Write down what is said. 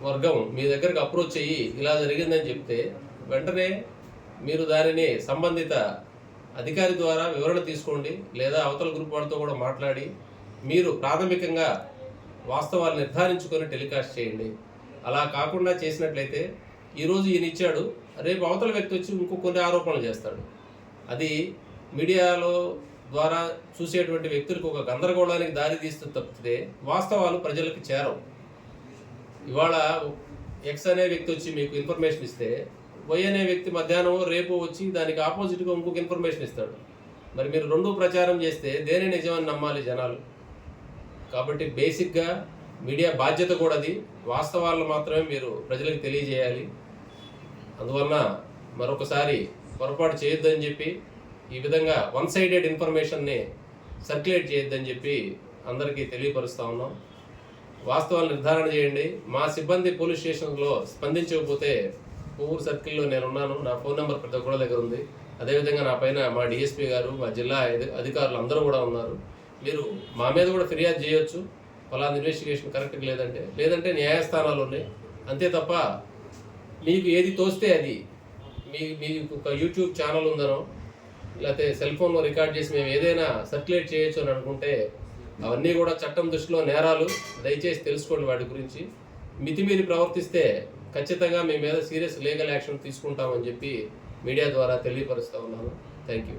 వర్గం మీ దగ్గరకు అప్రోచ్ అయ్యి ఇలా జరిగిందని చెప్తే వెంటనే మీరు దానిని సంబంధిత అధికారి ద్వారా వివరణ తీసుకోండి, లేదా అవతల గ్రూప్ వాళ్ళతో కూడా మాట్లాడి మీరు ప్రాథమికంగా వాస్తవాలు నిర్ధారించుకొని టెలికాస్ట్ చేయండి. అలా కాకుండా చేసినట్లయితే ఈరోజు ఈయన ఇచ్చాడు, రేపు అవతల వ్యక్తి వచ్చి ఇంకో కొన్ని ఆరోపణలు చేస్తాడు. అది మీడియాలో ద్వారా చూసేటువంటి వ్యక్తులకు ఒక గందరగోళానికి దారి తీస్తూ తప్పితే వాస్తవాలు ప్రజలకు చేరవు. ఇవాళ ఎక్స్ అనే వ్యక్తి వచ్చి మీకు ఇన్ఫర్మేషన్ ఇస్తే వై అనే వ్యక్తి మధ్యాహ్నం రేపు వచ్చి దానికి ఆపోజిట్గా ఇంకొక ఇన్ఫర్మేషన్ ఇస్తాడు. మరి మీరు రెండూ ప్రచారం చేస్తే దేని నిజమని నమ్మాలి జనాలు? కాబట్టి బేసిక్గా మీడియా బాధ్యత కూడా అది. వాస్తవాలను మాత్రమే మీరు ప్రజలకు తెలియజేయాలి. అందువలన మరొకసారి పొరపాటు చేయొద్దని చెప్పి, ఈ విధంగా వన్ సైడెడ్ ఇన్ఫర్మేషన్ని సర్క్యులేట్ చేయొద్దని చెప్పి అందరికీ తెలియపరుస్తూ ఉన్నాం. వాస్తవాలు నిర్ధారణ చేయండి. మా సిబ్బంది పోలీస్ స్టేషన్లో స్పందించకపోతే కొవ్వూరు సర్కిల్లో నేనున్నాను, నా ఫోన్ నెంబర్ ప్రతి ఒక్కరి దగ్గర ఉంది. అదేవిధంగా నా పైన మా డిఎస్పీ గారు, మా జిల్లా అధికారులు అందరూ కూడా ఉన్నారు. మీరు మా మీద కూడా ఫిర్యాదు చేయొచ్చు, ఫలానా ఇన్వెస్టిగేషన్ కరెక్ట్గా లేదంటే న్యాయస్థానాలు ఉన్నాయి. అంతే తప్ప మీకు ఏది తోస్తే అది, మీకు ఒక యూట్యూబ్ ఛానల్ ఉందనో లేకపోతే సెల్ ఫోన్లో రికార్డ్ చేసి మేము ఏదైనా సర్క్యులేట్ చేయొచ్చు అని అనుకుంటే అవన్నీ కూడా చట్టం దృష్టిలో నేరాలు. దయచేసి తెలుసుకోండి వాటి గురించి. మితిమీరి ప్రవర్తిస్తే ఖచ్చితంగా మీ మీద సీరియస్ లీగల్ యాక్షన్ తీసుకుంటామని చెప్పి మీడియా ద్వారా తెలియపరుస్తూ ఉన్నాను. Thank you.